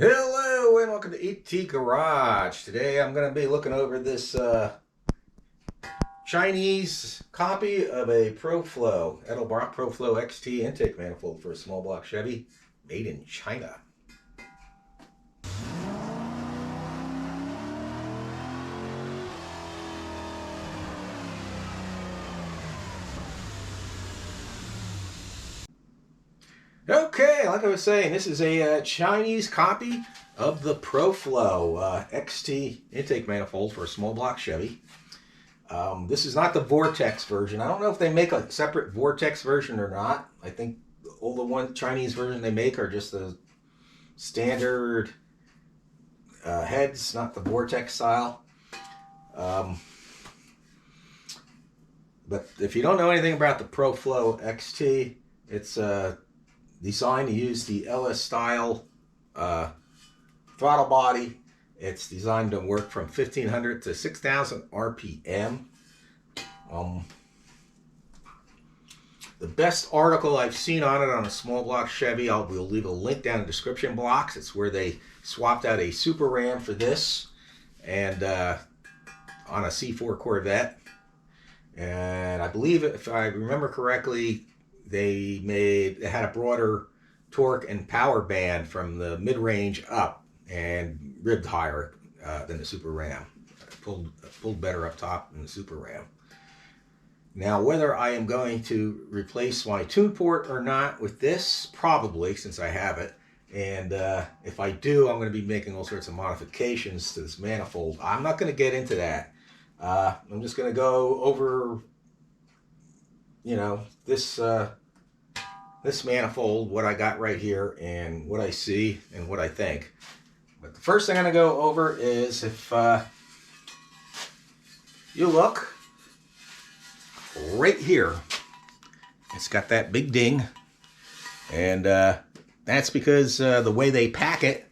Hello and welcome to ET Garage. Today I'm going to be looking over this Chinese copy of a Pro Flow, Edelbrock Pro Flow XT intake manifold for a small block Chevy made in China. Okay, like I was saying, this is a Chinese copy of the Pro Flow XT intake manifold for a small block Chevy. This is not the Vortex version. I don't know if they make a separate Vortex version or not. I think all the one Chinese version they make are just the standard heads, not the Vortex style. But if you don't know anything about the Pro Flow XT, it's designed to use the LS style throttle body. It's designed to work from 1500 to 6000 RPM. The best article I've seen on it on a small block Chevy, we'll leave a link down in the description box. It's where they swapped out a Super Ram for this, and on a C4 Corvette. And I believe, if I remember correctly, they had a broader torque and power band from the mid-range up and ribbed higher than the Super Ram. Pulled better up top than the Super Ram. Now, whether I am going to replace my tune port or not with this, probably, since I have it. And if I do, I'm going to be making all sorts of modifications to this manifold. I'm not going to get into that. I'm just going to go over, this manifold, what I got right here, and what I see and what I think. But the first thing I'm going to go over is, if you look right here, it's got that big ding, and that's because the way they pack it,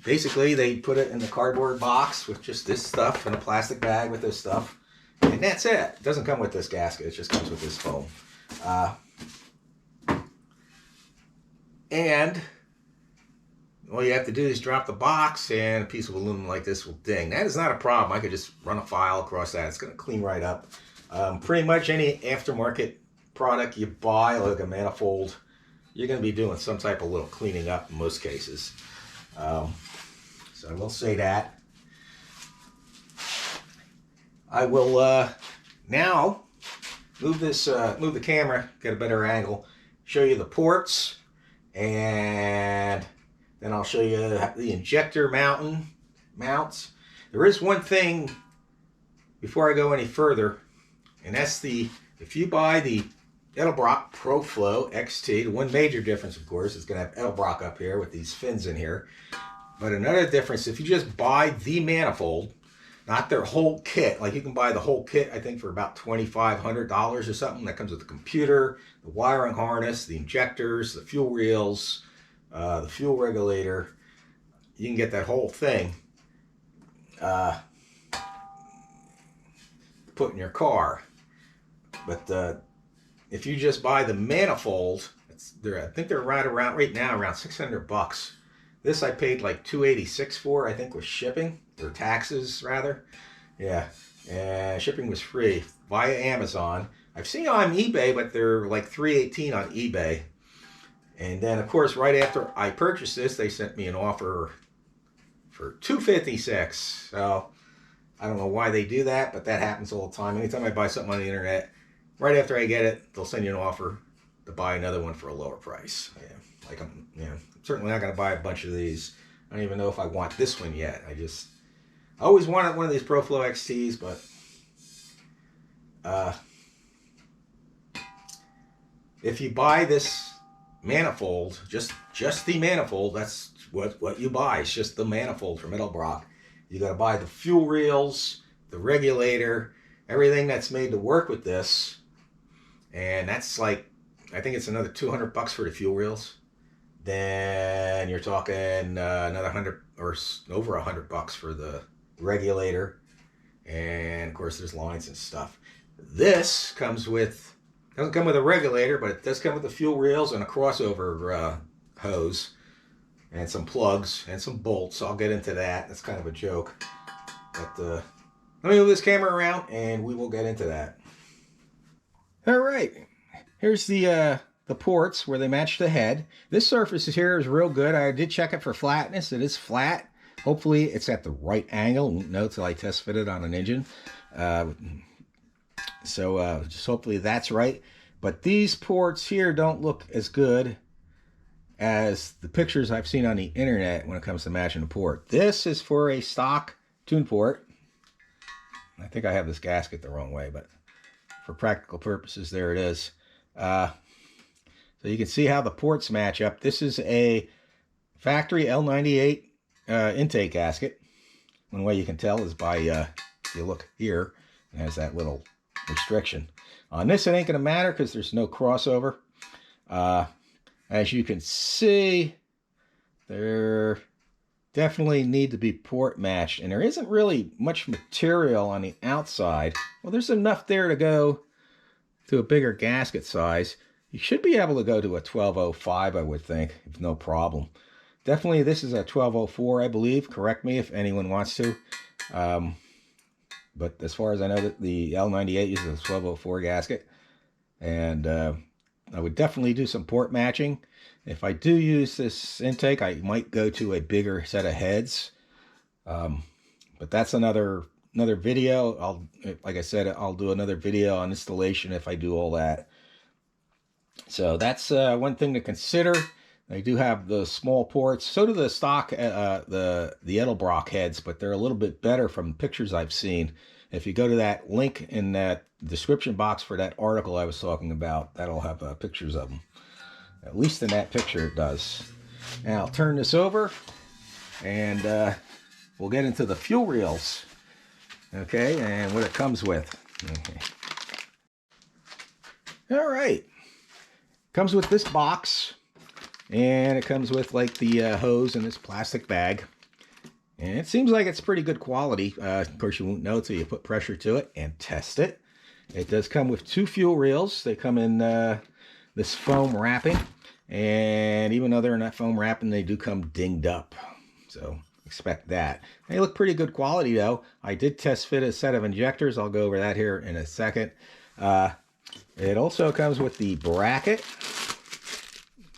basically they put it in the cardboard box with just this stuff and a plastic bag with this stuff, and that's it. It doesn't come with this gasket, it just comes with this foam. And all you have to do is drop the box and a piece of aluminum like this will ding. That is not a problem. I could just run a file across that. It's going to clean right up. Pretty much any aftermarket product you buy, like a manifold, you're going to be doing some type of little cleaning up in most cases. So I will say that. I will now move the camera, get a better angle, show you the ports, and then I'll show you the injector mounts. There is one thing before I go any further, and that's if you buy the Edelbrock Pro Flow XT, the one major difference, of course, is going to have Edelbrock up here with these fins in here. But another difference, if you just buy the manifold, not their whole kit, like you can buy the whole kit, I think, for about $2,500 or something. That comes with the computer, the wiring harness, the injectors, the fuel reels, the fuel regulator. You can get that whole thing put in your car. But if you just buy the manifold, I think they're right now around $600. This I paid like $286 for, I think, with shipping, or taxes rather. Yeah, and shipping was free via Amazon. I've seen it on eBay, but they're like $318 on eBay. And then, of course, right after I purchased this, they sent me an offer for $256. So I don't know why they do that, but that happens all the time. Anytime I buy something on the internet, right after I get it, they'll send you an offer to buy another one for a lower price. Yeah, like I'm certainly not going to buy a bunch of these. I don't even know if I want this one yet. I always wanted one of these Pro Flow XTs, but if you buy this manifold, just the manifold, that's what you buy. It's just the manifold from Edelbrock. You got to buy the fuel reels, the regulator, everything that's made to work with this, and that's like, I think it's another $200 for the fuel reels. Then you're talking another 100 or over $100 for the regulator, and of course there's lines and stuff. This doesn't come with a regulator, but it does come with the fuel reels and a crossover hose. and some plugs and some bolts. I'll get into that. That's kind of a joke. But let me move this camera around and we will get into that. All right. Here's the ports where they match the head. This surface here is real good. I did check it for flatness. It is flat. Hopefully it's at the right angle. Won't know till I test fit it on an engine. So just hopefully that's right. But these ports here don't look as good as the pictures I've seen on the internet when it comes to matching a port. This is for a stock tune port. I think I have this gasket the wrong way, but for practical purposes, there it is. So you can see how the ports match up. This is a factory L98 intake gasket. One way you can tell is by, if you look here, it has that little restriction. On this, it ain't going to matter because there's no crossover. As you can see, there definitely need to be port matched, and there isn't really much material on the outside. Well, there's enough there to go to a bigger gasket size. You should be able to go to a 1205, I would think, if no problem. Definitely, this is a 1204, I believe. Correct me if anyone wants to. But as far as I know, that the L98 uses a 1204 gasket. And I would definitely do some port matching. If I do use this intake, I might go to a bigger set of heads. But that's another video. Like I said, I'll do another video on installation if I do all that. So that's one thing to consider. They do have the small ports. So do the stock, the Edelbrock heads, but they're a little bit better from pictures I've seen. If you go to that link in that description box for that article I was talking about, that'll have pictures of them. At least in that picture it does. Now I'll turn this over and we'll get into the fuel reels. Okay, and what it comes with. Okay. All right. Comes with this box. And it comes with like the hose in this plastic bag. And it seems like it's pretty good quality. Of course, you won't know until you put pressure to it and test it. It does come with 2 fuel reels. They come in this foam wrapping. And even though they're in that foam wrapping, they do come dinged up. So expect that. They look pretty good quality though. I did test fit a set of injectors. I'll go over that here in a second. It also comes with the bracket.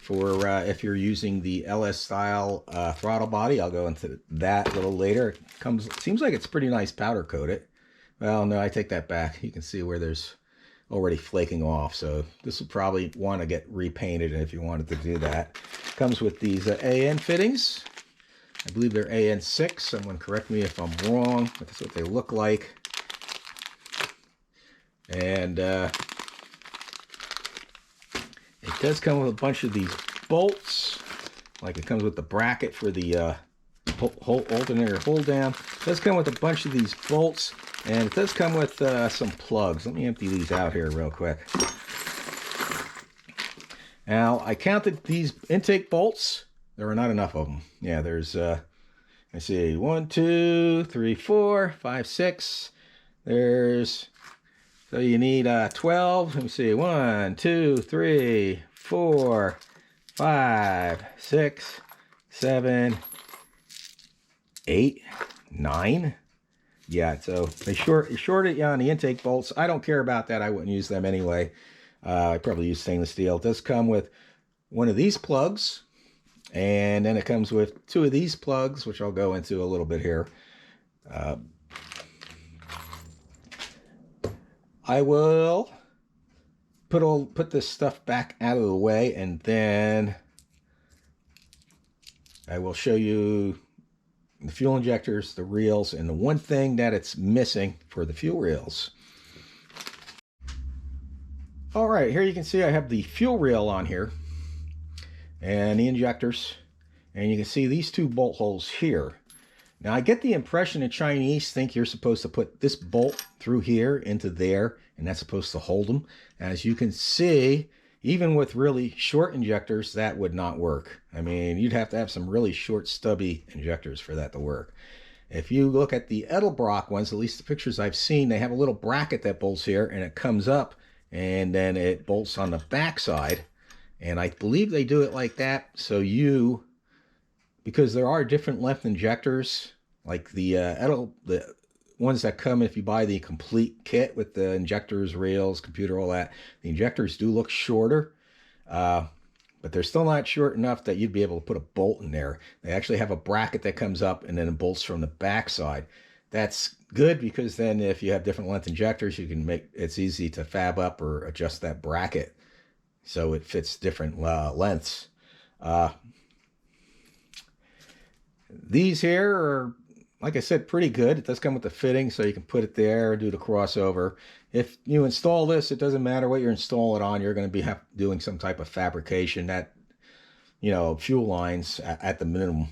For if you're using the LS style throttle body. I'll go into that a little later. It seems like it's pretty nice powder coated. Well, no, I take that back. You can see where there's already flaking off. So this will probably want to get repainted if you wanted to do that. Comes with these AN fittings. I believe they're AN6. Someone correct me if I'm wrong, but that's what they look like. And it does come with a bunch of these bolts, like it comes with the bracket for the alternator hold down. It does come with a bunch of these bolts, and it does come with some plugs. Let me empty these out here real quick. Now, I counted these intake bolts. There are not enough of them. Yeah, there's, let's see, 1, 2, 3, 4, 5, 6. So you need 12. Let me see. 1, 2, 3, 4, 5, 6, 7, 8, 9. Yeah, so they shorted you on the intake bolts. I don't care about that. I wouldn't use them anyway. I probably use stainless steel. It does come with one of these plugs, and then it comes with 2 of these plugs, which I'll go into a little bit here. I will put this stuff back out of the way, and then I will show you the fuel injectors, the reels, and the one thing that it's missing for the fuel reels. All right, here you can see I have the fuel reel on here and the injectors, and you can see these 2 bolt holes here. Now, I get the impression the Chinese think you're supposed to put this bolt through here into there, and that's supposed to hold them. As you can see, even with really short injectors, that would not work. I mean, you'd have to have some really short, stubby injectors for that to work. If you look at the Edelbrock ones, at least the pictures I've seen, they have a little bracket that bolts here, and it comes up, and then it bolts on the back side. And I believe they do it like that so you because there are different length injectors, like the ones that come if you buy the complete kit with the injectors, rails, computer, all that. The injectors do look shorter, but they're still not short enough that you'd be able to put a bolt in there. They actually have a bracket that comes up and then it bolts from the back side. That's good because then if you have different length injectors, you can make it's easy to fab up or adjust that bracket so it fits different lengths. These here are, like I said, pretty good. It does come with the fitting, so you can put it there and do the crossover. If you install this, it doesn't matter what you're installing on. You're going to be doing some type of fabrication that, fuel lines at the minimum.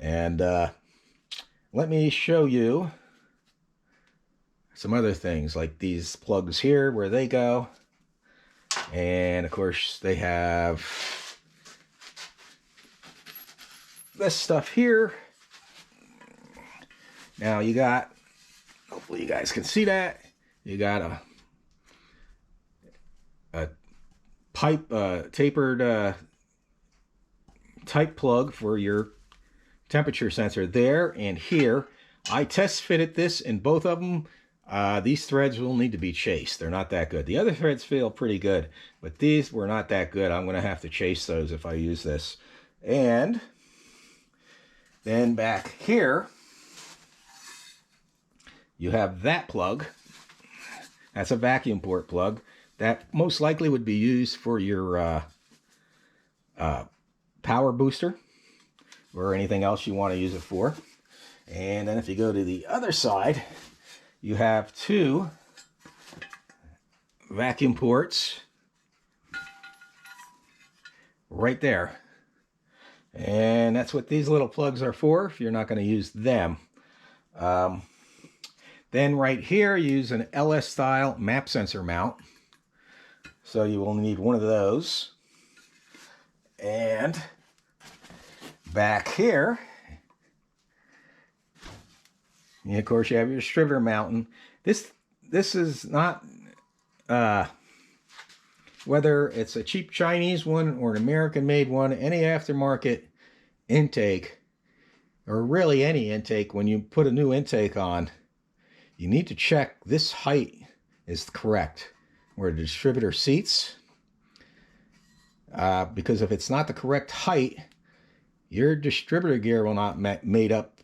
And let me show you some other things, like these plugs here, where they go. And, of course, they have this stuff here. Now you got, hopefully you guys can see that, you got a pipe, tapered type plug for your temperature sensor there and here. I test fitted this in both of them. These threads will need to be chased. They're not that good. The other threads feel pretty good, but these were not that good. I'm going to have to chase those if I use this. And then back here, you have that plug. That's a vacuum port plug. That most likely would be used for your power booster or anything else you want to use it for. And then if you go to the other side, you have two vacuum ports right there. And that's what these little plugs are for if you're not going to use them. Then right here, use an LS style map sensor mount. So you will need one of those. And back here, and of course you have your distributor mounting. This is not, whether it's a cheap Chinese one or an American made one, any aftermarket intake, or really any intake, when you put a new intake on, you need to check this height is correct where the distributor seats. Because if it's not the correct height, your distributor gear will not made up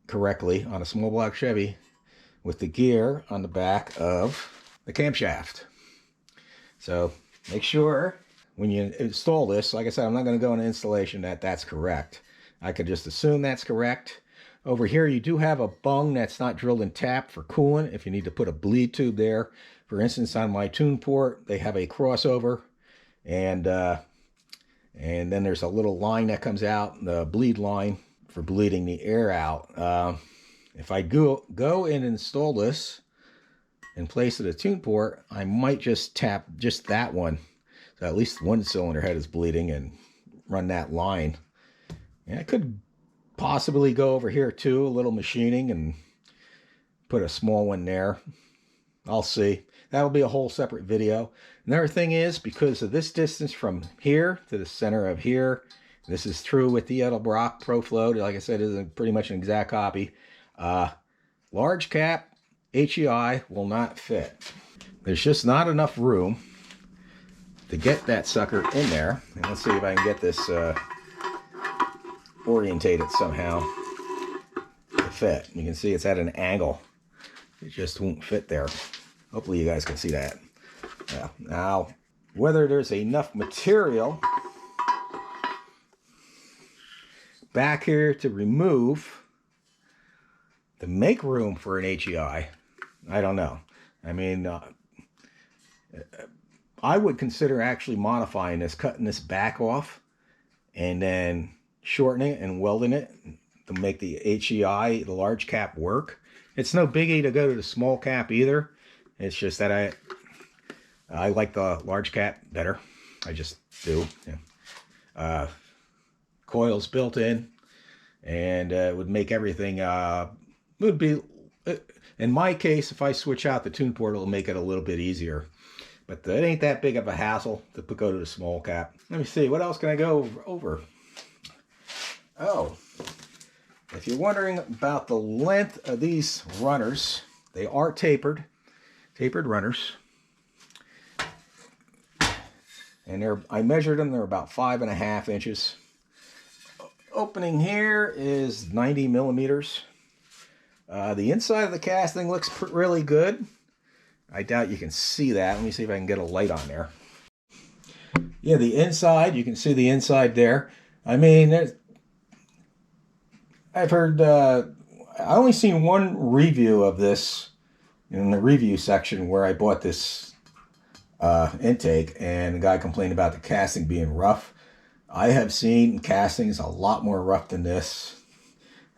correctly on a small block Chevy with the gear on the back of the camshaft. So make sure when you install this, like I said, I'm not going to go into installation that's correct. I could just assume that's correct. Over here, you do have a bung that's not drilled and tapped for coolant if you need to put a bleed tube there. For instance, on my tune port, they have a crossover, and then there's a little line that comes out, the bleed line for bleeding the air out. If I go and install this and place it at a tune port, I might just tap just that one, so at least one cylinder head is bleeding, and run that line. And I could possibly go over here too, a little machining, and put a small one there. I'll see. That'll be a whole separate video. Another thing is, because of this distance from here to the center of here, this is true with the Edelbrock Pro Flow, like I said, is pretty much an exact copy. Large cap HEI will not fit. There's just not enough room to get that sucker in there. And let's see if I can get this orientated somehow to fit. You can see it's at an angle. It just won't fit there. Hopefully you guys can see that. Now, whether there's enough material back here to remove to make room for an HEI, I don't know. I mean, I would consider actually modifying this, cutting this back off, and then shortening it and welding it to make the HEI, the large cap, work. It's no biggie to go to the small cap either. It's just that I like the large cap better. I just do. Yeah. Coils built in, and it would make everything. Would be, in my case, if I switch out the tune port, it'll make it a little bit easier. But it ain't that big of a hassle to go to the small cap. Let me see, what else can I go over? Oh, if you're wondering about the length of these runners, they are tapered runners. And I measured them, they're about 5.5 inches. Opening here is 90 millimeters. The inside of the casting looks really good. I doubt you can see that. Let me see if I can get a light on there. Yeah, the inside, you can see the inside there. I mean, I've heard, I only seen one review of this in the review section where I bought this intake, and the guy complained about the casting being rough. I have seen castings a lot more rough than this.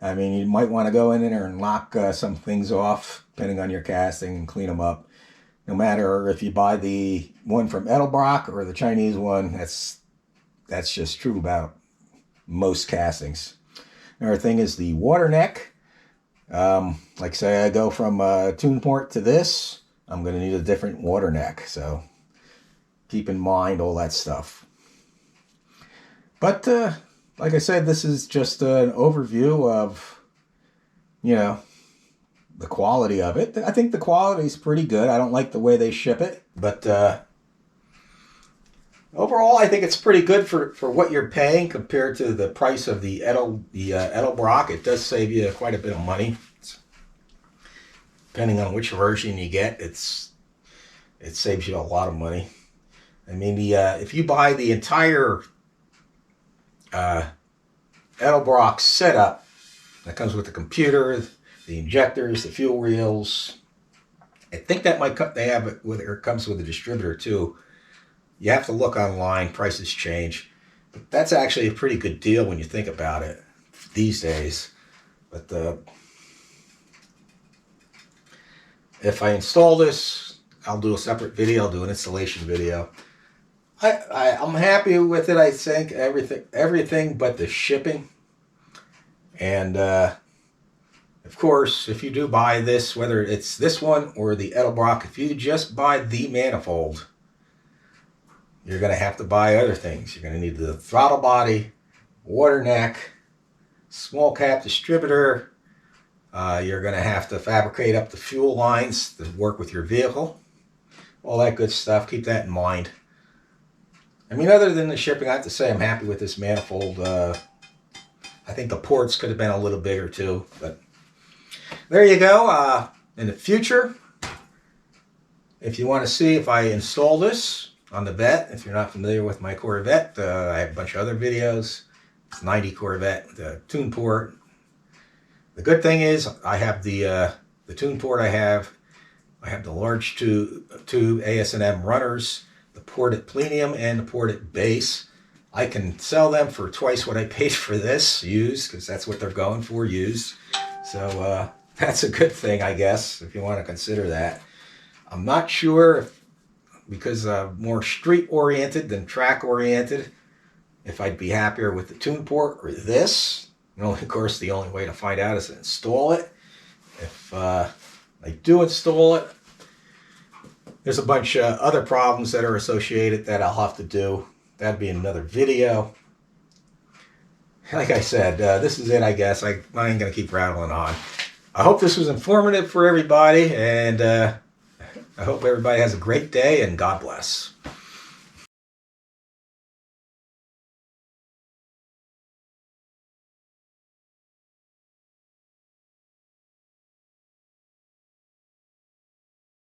I mean, you might want to go in there and knock some things off, depending on your casting, and clean them up. No matter if you buy the one from Edelbrock or the Chinese one, that's just true about most castings. Another thing is the water neck. Like say I go from a tune port to this, I'm going to need a different water neck. So keep in mind all that stuff. But like I said, this is just an overview of, you know, the quality of it. I think the quality is pretty good. I don't like the way they ship it, but overall, I think it's pretty good for what you're paying compared to the price of the Edelbrock. It does save you quite a bit of money. Depending on which version you get, it saves you a lot of money. I mean, if you buy the entire Edelbrock setup that comes with the computer, the injectors, the fuel reels, I think that they have it with it comes with a distributor too. You have to look online, prices change. But that's actually a pretty good deal when you think about it these days. But if I install this, I'll do a separate video, I'll do an installation video. I'm happy with it, I think, everything but the shipping. And of course, if you do buy this, whether it's this one or the Edelbrock, if you just buy the manifold, you're going to have to buy other things. You're going to need the throttle body, water neck, small cap distributor. You're going to have to fabricate up the fuel lines to work with your vehicle. All that good stuff. Keep that in mind. I mean, other than the shipping, I have to say I'm happy with this manifold. I think the ports could have been a little bigger too. But there you go. In the future, if you want to see if I install this on the Vet, if you're not familiar with my Corvette, I have a bunch of other videos. It's 90 Corvette, the tune port. The good thing is I have the tune port I have the large tube AS&M runners, the port at Plenium and the port at Base. I can sell them for twice what I paid for this, used, because that's what they're going for, used. So that's a good thing, I guess, if you want to consider that. I'm not sure if, because I'm more street-oriented than track-oriented, if I'd be happier with the tune port or this. Of course, the only way to find out is to install it. If I do install it, there's a bunch of other problems that are associated that I'll have to do. That'd be another video. Like I said, this is it, I guess. I ain't going to keep rattling on. I hope this was informative for everybody, and I hope everybody has a great day, and God bless.